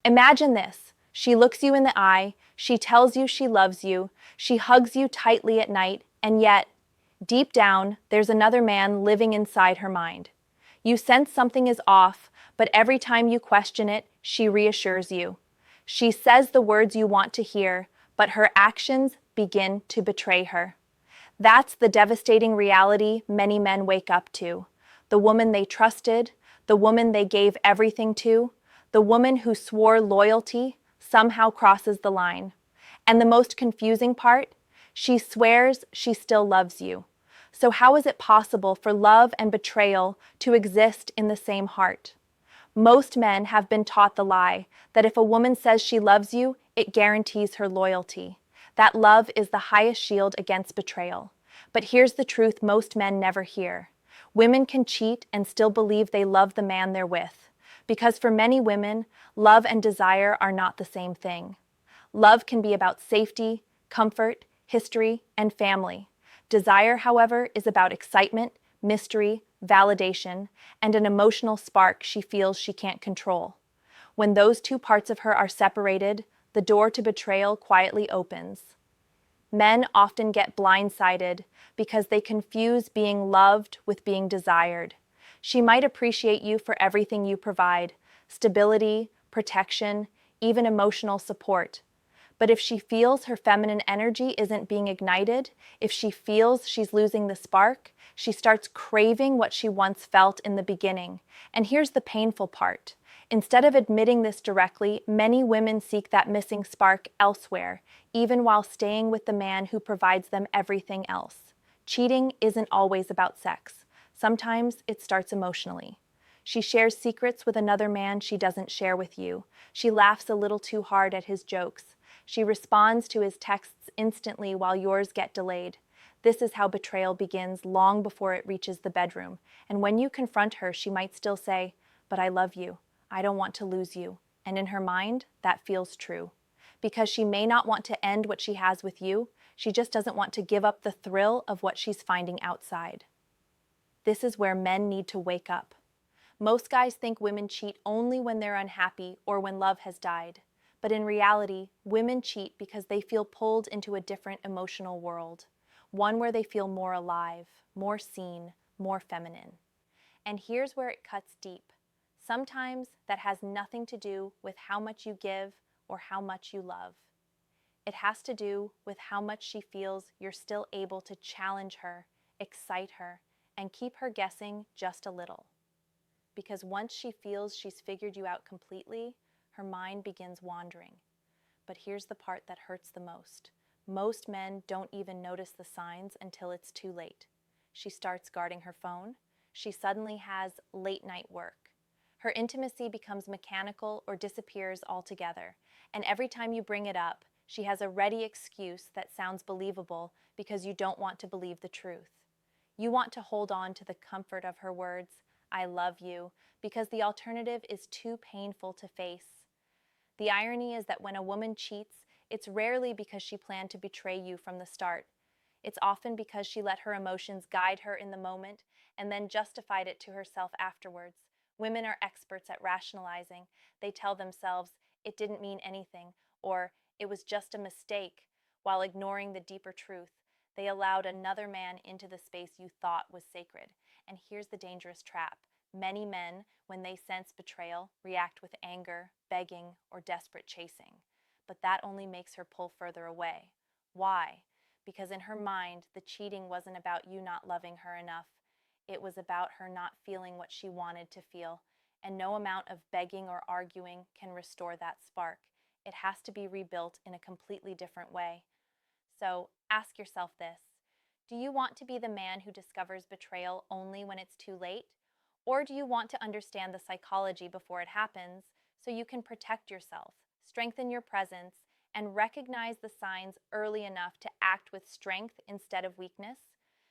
Imagine this. She looks you in the eye, she tells you she loves you, she hugs you tightly at night, and yet, deep down, there's another man living inside her mind. You sense something is off, but every time you question it, she reassures you. She says the words you want to hear, but her actions begin to betray her. That's the devastating reality many men wake up to. The woman they trusted, the woman they gave everything to, the woman who swore loyalty somehow crosses the line. And the most confusing part, she swears she still loves you. So how is it possible for love and betrayal to exist in the same heart? Most men have been taught the lie that if a woman says she loves you, it guarantees her loyalty. That love is the highest shield against betrayal. But here's the truth most men never hear. Women can cheat and still believe they love the man they're with. Because for many women, love and desire are not the same thing. Love can be about safety, comfort, history, and family. Desire, however, is about excitement, mystery, validation, and an emotional spark she feels she can't control. When those two parts of her are separated, the door to betrayal quietly opens. Men often get blindsided because they confuse being loved with being desired. She might appreciate you for everything you provide, stability, protection, even emotional support. But if she feels her feminine energy isn't being ignited, if she feels she's losing the spark, she starts craving what she once felt in the beginning. And here's the painful part. Instead of admitting this directly, many women seek that missing spark elsewhere, even while staying with the man who provides them everything else. Cheating isn't always about sex. Sometimes it starts emotionally. She shares secrets with another man she doesn't share with you. She laughs a little too hard at his jokes. She responds to his texts instantly while yours get delayed. This is how betrayal begins long before it reaches the bedroom. And when you confront her, she might still say, "But I love you. I don't want to lose you." And in her mind, that feels true. Because she may not want to end what she has with you, she just doesn't want to give up the thrill of what she's finding outside. This is where men need to wake up. Most guys think women cheat only when they're unhappy or when love has died. But in reality, women cheat because they feel pulled into a different emotional world, one where they feel more alive, more seen, more feminine. And here's where it cuts deep. Sometimes that has nothing to do with how much you give or how much you love. It has to do with how much she feels you're still able to challenge her, excite her, and keep her guessing just a little. Because once she feels she's figured you out completely, her mind begins wandering. But here's the part that hurts the most. Most men don't even notice the signs until it's too late. She starts guarding her phone. She suddenly has late night work. Her intimacy becomes mechanical or disappears altogether. And every time you bring it up, she has a ready excuse that sounds believable because you don't want to believe the truth. You want to hold on to the comfort of her words, "I love you," because the alternative is too painful to face. The irony is that when a woman cheats, it's rarely because she planned to betray you from the start. It's often because she let her emotions guide her in the moment and then justified it to herself afterwards. Women are experts at rationalizing. They tell themselves, "It didn't mean anything," or "It was just a mistake," while ignoring the deeper truth. They allowed another man into the space you thought was sacred. And here's the dangerous trap. Many men, when they sense betrayal, react with anger, begging, or desperate chasing. But that only makes her pull further away. Why? Because in her mind, the cheating wasn't about you not loving her enough. It was about her not feeling what she wanted to feel. And no amount of begging or arguing can restore that spark. It has to be rebuilt in a completely different way. So ask yourself this. Do you want to be the man who discovers betrayal only when it's too late? Or do you want to understand the psychology before it happens so you can protect yourself, strengthen your presence, and recognize the signs early enough to act with strength instead of weakness?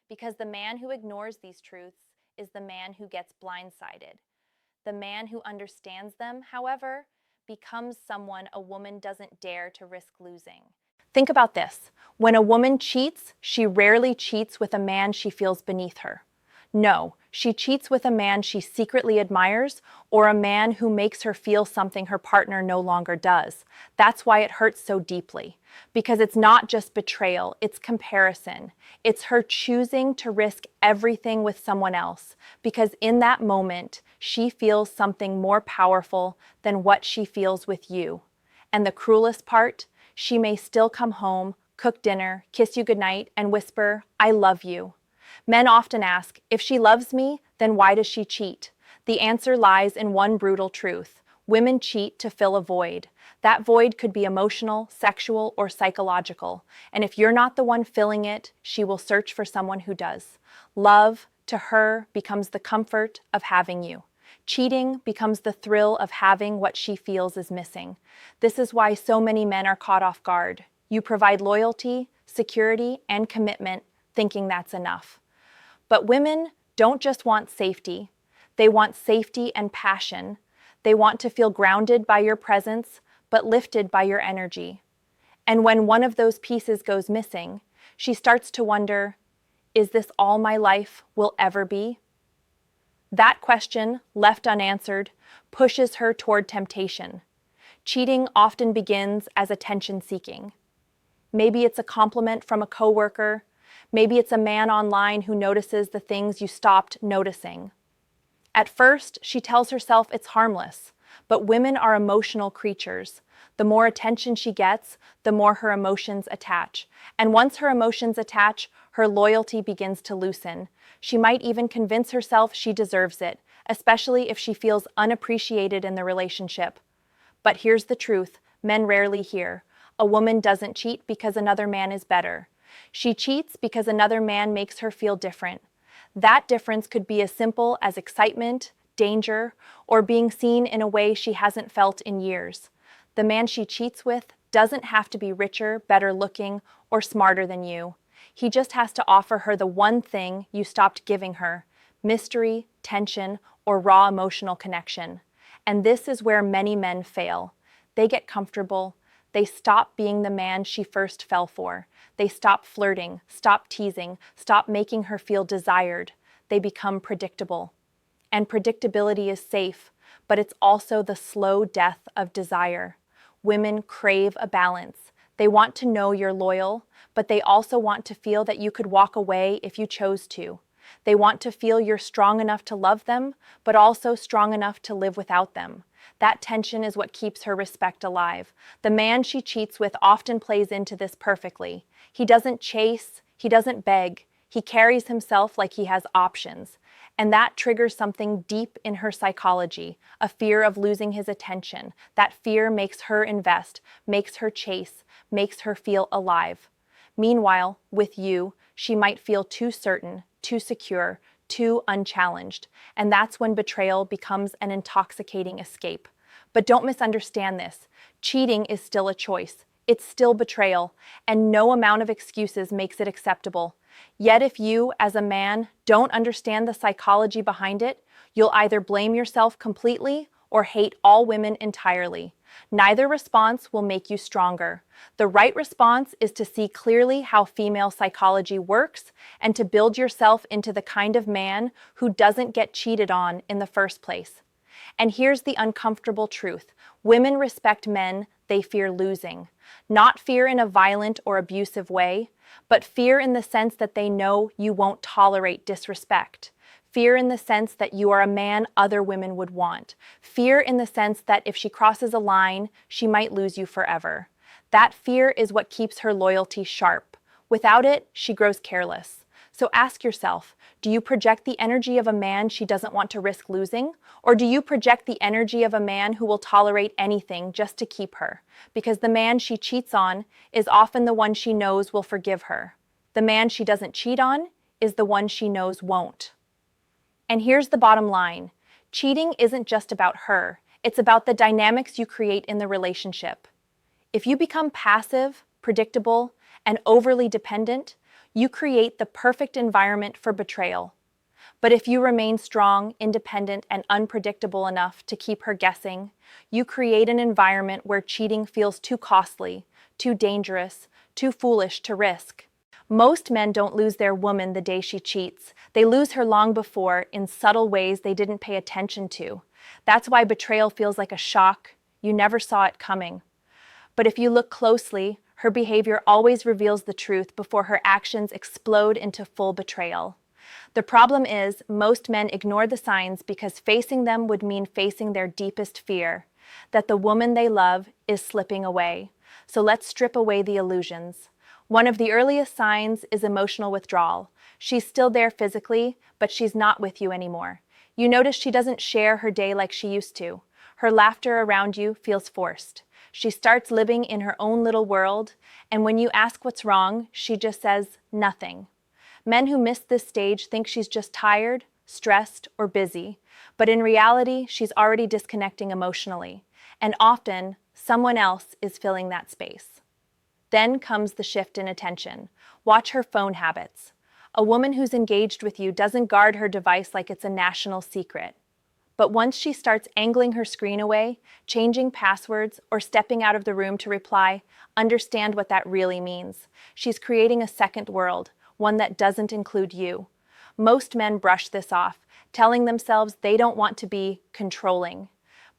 Because the man who ignores these truths is the man who gets blindsided. The man who understands them, however, becomes someone a woman doesn't dare to risk losing. Think about this. When a woman cheats, she rarely cheats with a man she feels beneath her. No, she cheats with a man she secretly admires or a man who makes her feel something her partner no longer does. That's why it hurts so deeply. Because it's not just betrayal, it's comparison. It's her choosing to risk everything with someone else. Because in that moment, she feels something more powerful than what she feels with you. And the cruelest part, she may still come home, cook dinner, kiss you goodnight, and whisper, "I love you." Men often ask, if she loves me, then why does she cheat? The answer lies in one brutal truth. Women cheat to fill a void. That void could be emotional, sexual, or psychological. And if you're not the one filling it, she will search for someone who does. Love, to her, becomes the comfort of having you. Cheating becomes the thrill of having what she feels is missing. This is why so many men are caught off guard. You provide loyalty, security, and commitment, thinking that's enough. But women don't just want safety. They want safety and passion. They want to feel grounded by your presence, but lifted by your energy. And when one of those pieces goes missing, she starts to wonder, is this all my life will ever be? That question, left unanswered, pushes her toward temptation. Cheating often begins as attention-seeking. Maybe it's a compliment from a coworker. Maybe it's a man online who notices the things you stopped noticing. At first, she tells herself it's harmless, but women are emotional creatures. The more attention she gets, the more her emotions attach. And once her emotions attach, her loyalty begins to loosen. She might even convince herself she deserves it, especially if she feels unappreciated in the relationship. But here's the truth men rarely hear. A woman doesn't cheat because another man is better. She cheats because another man makes her feel different. That difference could be as simple as excitement, danger, or being seen in a way she hasn't felt in years. The man she cheats with doesn't have to be richer, better looking, or smarter than you. He just has to offer her the one thing you stopped giving her: mystery, tension, or raw emotional connection. And this is where many men fail. They get comfortable. They stop being the man she first fell for. They stop flirting, stop teasing, stop making her feel desired. They become predictable. And predictability is safe, but it's also the slow death of desire. Women crave a balance. They want to know you're loyal, but they also want to feel that you could walk away if you chose to. They want to feel you're strong enough to love them, but also strong enough to live without them. That tension is what keeps her respect alive. The man she cheats with often plays into this perfectly. He doesn't chase, he doesn't beg, he carries himself like he has options. And that triggers something deep in her psychology, a fear of losing his attention. That fear makes her invest, makes her chase, makes her feel alive. Meanwhile, with you, she might feel too certain, too secure, too unchallenged. And that's when betrayal becomes an intoxicating escape. But don't misunderstand this. Cheating is still a choice. It's still betrayal, and no amount of excuses makes it acceptable. Yet if you, as a man, don't understand the psychology behind it, you'll either blame yourself completely or hate all women entirely. Neither response will make you stronger. The right response is to see clearly how female psychology works and to build yourself into the kind of man who doesn't get cheated on in the first place. And here's the uncomfortable truth. Women respect men they fear losing. Not fear in a violent or abusive way, but fear in the sense that they know you won't tolerate disrespect. Fear in the sense that you are a man other women would want. Fear in the sense that if she crosses a line, she might lose you forever. That fear is what keeps her loyalty sharp. Without it, she grows careless. So ask yourself, do you project the energy of a man she doesn't want to risk losing? Or do you project the energy of a man who will tolerate anything just to keep her? Because the man she cheats on is often the one she knows will forgive her. The man she doesn't cheat on is the one she knows won't. And here's the bottom line. Cheating isn't just about her. It's about the dynamics you create in the relationship. If you become passive, predictable, and overly dependent, you create the perfect environment for betrayal. But if you remain strong, independent, and unpredictable enough to keep her guessing, you create an environment where cheating feels too costly, too dangerous, too foolish to risk. Most men don't lose their woman the day she cheats. They lose her long before in subtle ways they didn't pay attention to. That's why betrayal feels like a shock. You never saw it coming. But if you look closely, her behavior always reveals the truth before her actions explode into full betrayal. The problem is, most men ignore the signs because facing them would mean facing their deepest fear, that the woman they love is slipping away. So let's strip away the illusions. One of the earliest signs is emotional withdrawal. She's still there physically, but she's not with you anymore. You notice she doesn't share her day like she used to. Her laughter around you feels forced. She starts living in her own little world, and when you ask what's wrong, she just says nothing. Men who miss this stage think she's just tired, stressed, or busy, but in reality, she's already disconnecting emotionally, and often, someone else is filling that space. Then comes the shift in attention. Watch her phone habits. A woman who's engaged with you doesn't guard her device like it's a national secret. But once she starts angling her screen away, changing passwords, or stepping out of the room to reply, understand what that really means. She's creating a second world, one that doesn't include you. Most men brush this off, telling themselves they don't want to be controlling.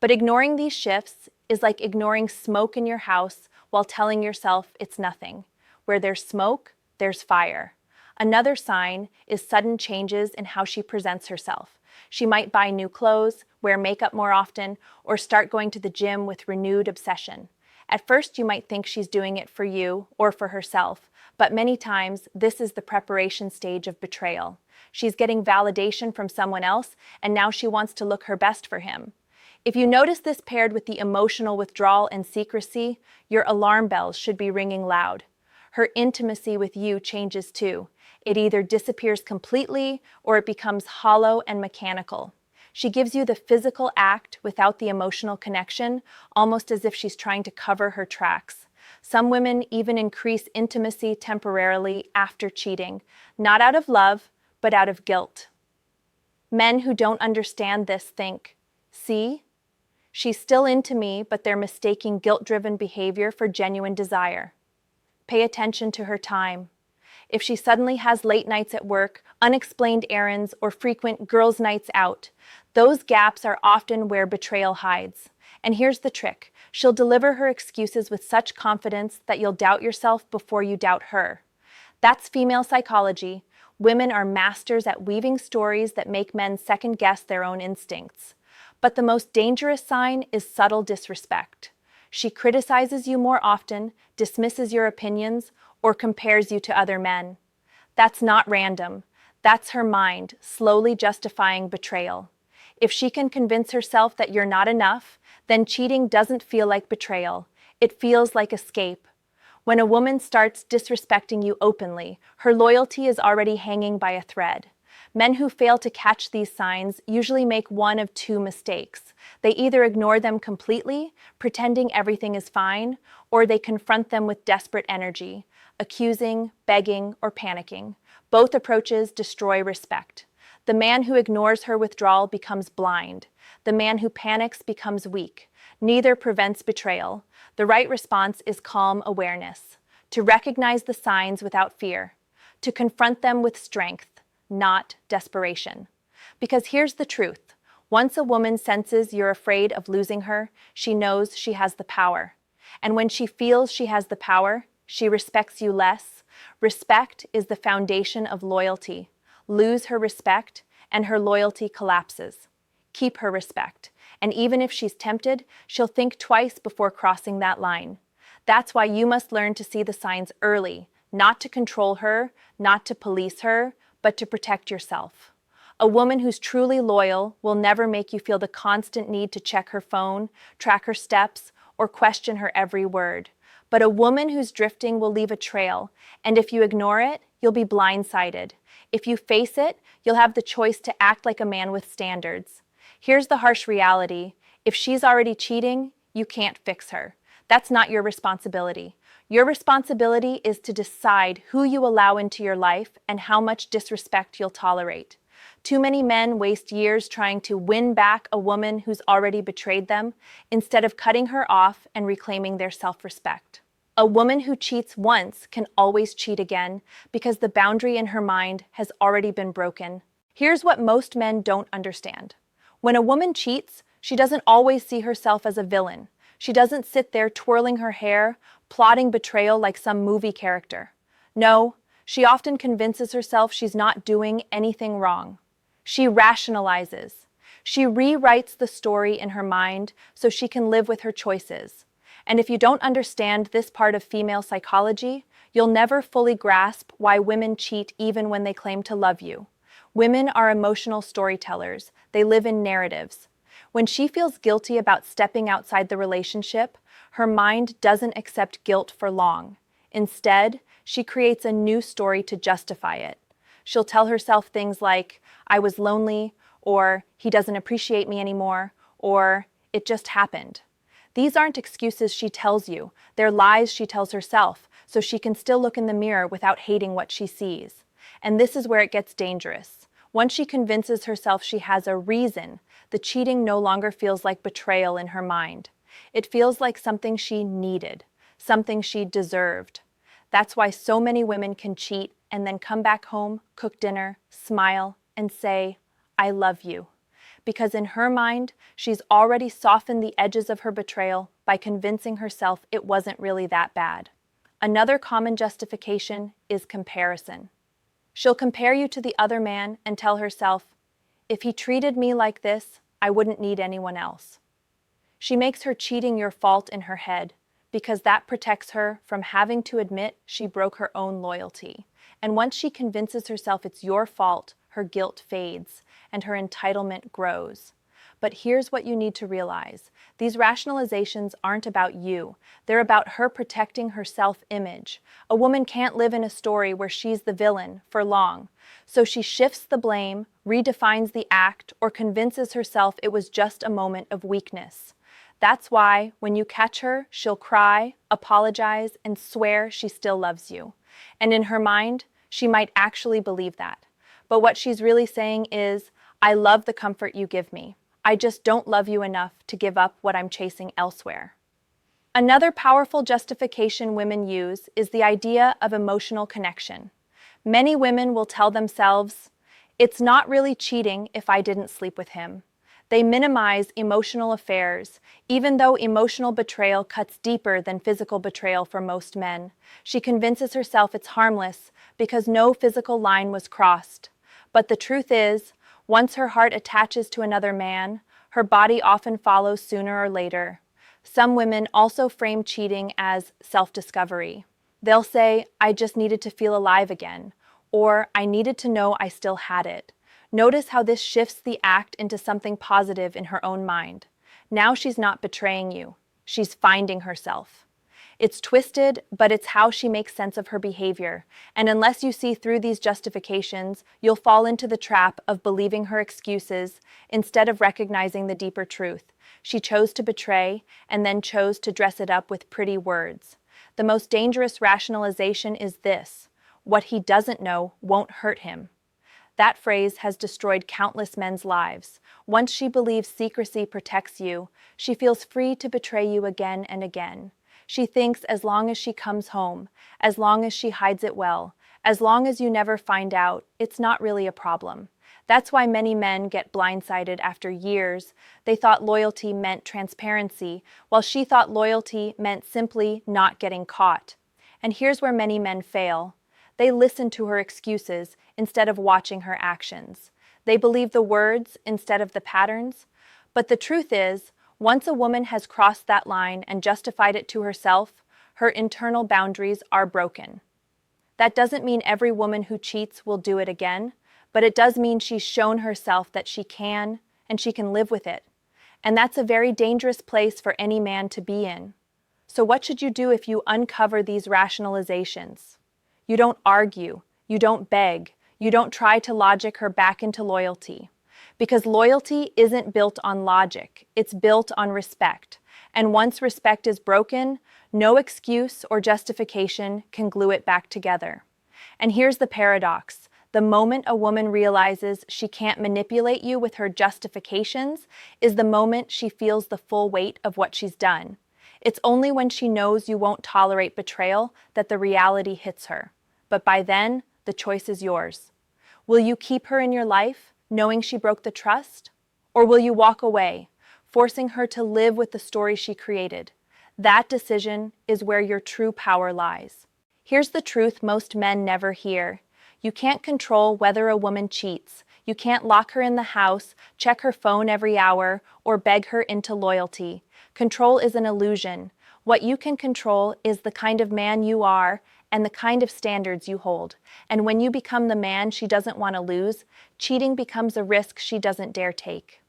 But ignoring these shifts is like ignoring smoke in your house while telling yourself it's nothing. Where there's smoke, there's fire. Another sign is sudden changes in how she presents herself. She might buy new clothes, wear makeup more often, or start going to the gym with renewed obsession. At first, you might think she's doing it for you or for herself, but many times this is the preparation stage of betrayal. She's getting validation from someone else, and now she wants to look her best for him. If you notice this paired with the emotional withdrawal and secrecy, your alarm bells should be ringing loud. Her intimacy with you changes too. It either disappears completely or it becomes hollow and mechanical. She gives you the physical act without the emotional connection, almost as if she's trying to cover her tracks. Some women even increase intimacy temporarily after cheating, not out of love, but out of guilt. Men who don't understand this think, see? She's still into me, but they're mistaking guilt-driven behavior for genuine desire. Pay attention to her time. If she suddenly has late nights at work, unexplained errands, or frequent girls' nights out, those gaps are often where betrayal hides. And here's the trick. She'll deliver her excuses with such confidence that you'll doubt yourself before you doubt her. That's female psychology. Women are masters at weaving stories that make men second-guess their own instincts. But the most dangerous sign is subtle disrespect. She criticizes you more often, dismisses your opinions, or compares you to other men. That's not random. That's her mind slowly justifying betrayal. If she can convince herself that you're not enough, then cheating doesn't feel like betrayal. It feels like escape. When a woman starts disrespecting you openly, her loyalty is already hanging by a thread. Men who fail to catch these signs usually make one of two mistakes. They either ignore them completely, pretending everything is fine, or they confront them with desperate energy, accusing, begging, or panicking. Both approaches destroy respect. The man who ignores her withdrawal becomes blind. The man who panics becomes weak. Neither prevents betrayal. The right response is calm awareness, to recognize the signs without fear, to confront them with strength, not desperation. Because here's the truth. Once a woman senses you're afraid of losing her, she knows she has the power. And when she feels she has the power, she respects you less. Respect is the foundation of loyalty. Lose her respect, and her loyalty collapses. Keep her respect, and even if she's tempted, she'll think twice before crossing that line. That's why you must learn to see the signs early, not to control her, not to police her, but to protect yourself. A woman who's truly loyal will never make you feel the constant need to check her phone, track her steps, or question her every word. But a woman who's drifting will leave a trail, and if you ignore it, you'll be blindsided. If you face it, you'll have the choice to act like a man with standards. Here's the harsh reality. If she's already cheating, you can't fix her. That's not your responsibility. Your responsibility is to decide who you allow into your life and how much disrespect you'll tolerate. Too many men waste years trying to win back a woman who's already betrayed them, instead of cutting her off and reclaiming their self-respect. A woman who cheats once can always cheat again because the boundary in her mind has already been broken. Here's what most men don't understand. When a woman cheats, she doesn't always see herself as a villain. She doesn't sit there twirling her hair, plotting betrayal like some movie character. No, she often convinces herself she's not doing anything wrong. She rationalizes. She rewrites the story in her mind so she can live with her choices. And if you don't understand this part of female psychology, you'll never fully grasp why women cheat even when they claim to love you. Women are emotional storytellers. They live in narratives. When she feels guilty about stepping outside the relationship, her mind doesn't accept guilt for long. Instead, she creates a new story to justify it. She'll tell herself things like, "I was lonely," or "he doesn't appreciate me anymore," or "it just happened." These aren't excuses she tells you, they're lies she tells herself, so she can still look in the mirror without hating what she sees. And this is where it gets dangerous. Once she convinces herself she has a reason, the cheating no longer feels like betrayal in her mind. It feels like something she needed, something she deserved. That's why so many women can cheat and then come back home, cook dinner, smile, and say, "I love you." Because in her mind, she's already softened the edges of her betrayal by convincing herself it wasn't really that bad. Another common justification is comparison. She'll compare you to the other man and tell herself, "If he treated me like this, I wouldn't need anyone else." She makes her cheating your fault in her head because that protects her from having to admit she broke her own loyalty. And once she convinces herself it's your fault, her guilt fades and her entitlement grows. But here's what you need to realize. These rationalizations aren't about you. They're about her protecting her self-image. A woman can't live in a story where she's the villain for long. So she shifts the blame, redefines the act, or convinces herself it was just a moment of weakness. That's why, when you catch her, she'll cry, apologize, and swear she still loves you. And in her mind, she might actually believe that. But what she's really saying is, "I love the comfort you give me. I just don't love you enough to give up what I'm chasing elsewhere." Another powerful justification women use is the idea of emotional connection. Many women will tell themselves, "It's not really cheating if I didn't sleep with him." They minimize emotional affairs, even though emotional betrayal cuts deeper than physical betrayal for most men. She convinces herself it's harmless because no physical line was crossed. But the truth is, once her heart attaches to another man, her body often follows sooner or later. Some women also frame cheating as self-discovery. They'll say, "I just needed to feel alive again," or "I needed to know I still had it." Notice how this shifts the act into something positive in her own mind. Now she's not betraying you. She's finding herself. It's twisted, but it's how she makes sense of her behavior. And unless you see through these justifications, you'll fall into the trap of believing her excuses instead of recognizing the deeper truth. She chose to betray and then chose to dress it up with pretty words. The most dangerous rationalization is this: what he doesn't know won't hurt him. That phrase has destroyed countless men's lives. Once she believes secrecy protects you, she feels free to betray you again and again. She thinks as long as she comes home, as long as she hides it well, as long as you never find out, it's not really a problem. That's why many men get blindsided after years. They thought loyalty meant transparency, while she thought loyalty meant simply not getting caught. And here's where many men fail. They listen to her excuses instead of watching her actions. They believe the words instead of the patterns. But the truth is, once a woman has crossed that line and justified it to herself, her internal boundaries are broken. That doesn't mean every woman who cheats will do it again, but it does mean she's shown herself that she can, and she can live with it. And that's a very dangerous place for any man to be in. So what should you do if you uncover these rationalizations? You don't argue, you don't beg, you don't try to logic her back into loyalty. Because loyalty isn't built on logic, it's built on respect. And once respect is broken, no excuse or justification can glue it back together. And here's the paradox. The moment a woman realizes she can't manipulate you with her justifications is the moment she feels the full weight of what she's done. It's only when she knows you won't tolerate betrayal that the reality hits her. But by then, the choice is yours. Will you keep her in your life, knowing she broke the trust? Or will you walk away, forcing her to live with the story she created? That decision is where your true power lies. Here's the truth most men never hear. You can't control whether a woman cheats. You can't lock her in the house, check her phone every hour, or beg her into loyalty. Control is an illusion. What you can control is the kind of man you are and the kind of standards you hold. And when you become the man she doesn't want to lose, cheating becomes a risk she doesn't dare take.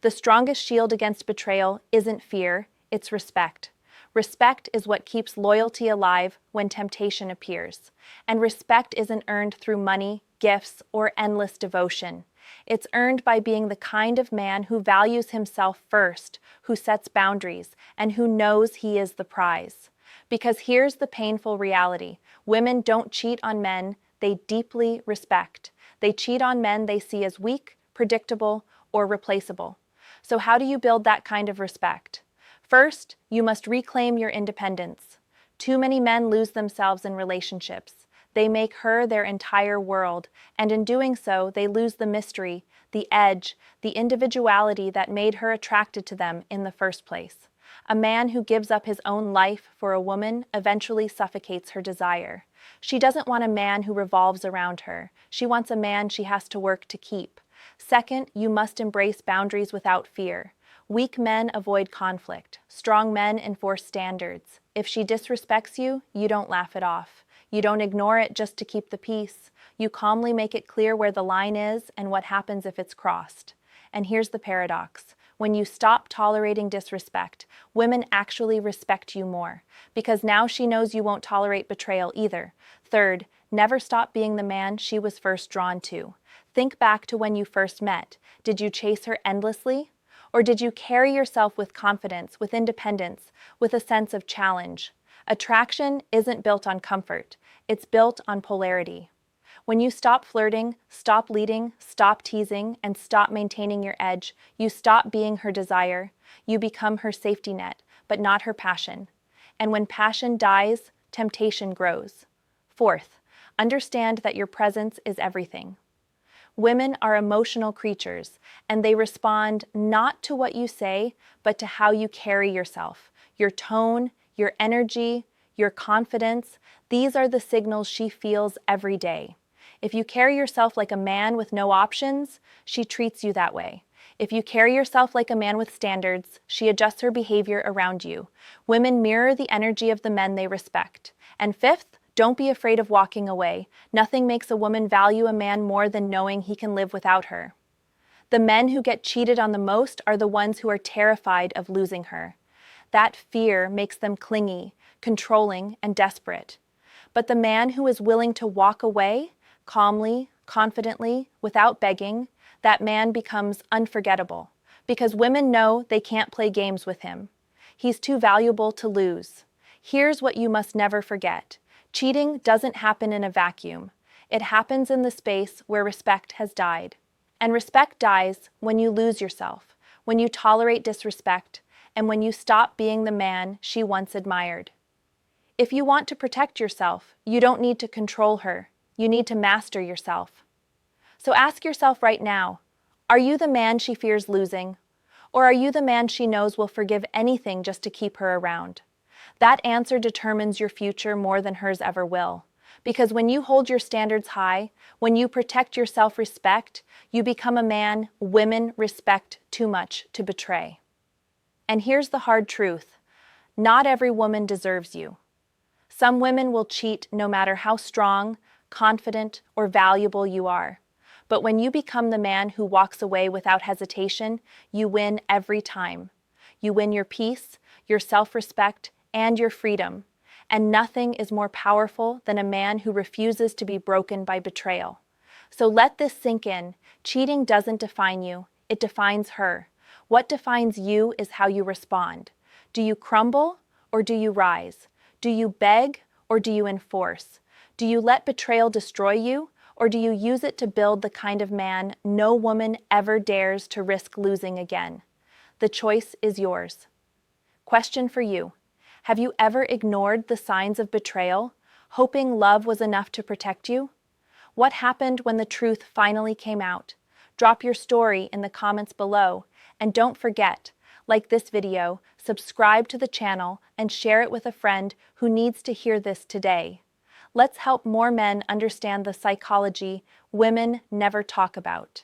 The strongest shield against betrayal isn't fear, it's respect. Respect is what keeps loyalty alive when temptation appears. And respect isn't earned through money, gifts, or endless devotion. It's earned by being the kind of man who values himself first, who sets boundaries, and who knows he is the prize. Because here's the painful reality. Women don't cheat on men they deeply respect. They cheat on men they see as weak, predictable, or replaceable. So how do you build that kind of respect? First, you must reclaim your independence. Too many men lose themselves in relationships. They make her their entire world, and in doing so, they lose the mystery, the edge, the individuality that made her attracted to them in the first place. A man who gives up his own life for a woman eventually suffocates her desire. She doesn't want a man who revolves around her. She wants a man she has to work to keep. Second, you must embrace boundaries without fear. Weak men avoid conflict. Strong men enforce standards. If she disrespects you, you don't laugh it off. You don't ignore it just to keep the peace. You calmly make it clear where the line is and what happens if it's crossed. And here's the paradox. When you stop tolerating disrespect, women actually respect you more, because now she knows you won't tolerate betrayal either. Third, never stop being the man she was first drawn to. Think back to when you first met. Did you chase her endlessly? Or did you carry yourself with confidence, with independence, with a sense of challenge? Attraction isn't built on comfort. It's built on polarity. When you stop flirting, stop leading, stop teasing, and stop maintaining your edge, you stop being her desire. You become her safety net, but not her passion. And when passion dies, temptation grows. Fourth, understand that your presence is everything. Women are emotional creatures, and they respond not to what you say, but to how you carry yourself. Your tone, your energy, your confidence, these are the signals she feels every day. If you carry yourself like a man with no options, she treats you that way. If you carry yourself like a man with standards, she adjusts her behavior around you. Women mirror the energy of the men they respect. And fifth, don't be afraid of walking away. Nothing makes a woman value a man more than knowing he can live without her. The men who get cheated on the most are the ones who are terrified of losing her. That fear makes them clingy, controlling, and desperate. But the man who is willing to walk away, calmly, confidently, without begging, that man becomes unforgettable, because women know they can't play games with him. He's too valuable to lose. Here's what you must never forget. Cheating doesn't happen in a vacuum. It happens in the space where respect has died. And respect dies when you lose yourself, when you tolerate disrespect, and when you stop being the man she once admired. If you want to protect yourself, you don't need to control her. You need to master yourself. So ask yourself right now, are you the man she fears losing? Or are you the man she knows will forgive anything just to keep her around? That answer determines your future more than hers ever will. Because when you hold your standards high, when you protect your self-respect, you become a man women respect too much to betray. And here's the hard truth. Not every woman deserves you. Some women will cheat no matter how strong, confident, or valuable you are. But when you become the man who walks away without hesitation, you win every time. You win your peace, your self-respect, and your freedom. And nothing is more powerful than a man who refuses to be broken by betrayal. So let this sink in. Cheating doesn't define you, it defines her. What defines you is how you respond. Do you crumble or do you rise? Do you beg or do you enforce? Do you let betrayal destroy you, or do you use it to build the kind of man no woman ever dares to risk losing again? The choice is yours. Question for you. Have you ever ignored the signs of betrayal, hoping love was enough to protect you? What happened when the truth finally came out? Drop your story in the comments below, and don't forget, like this video, subscribe to the channel, and share it with a friend who needs to hear this today. Let's help more men understand the psychology women never talk about.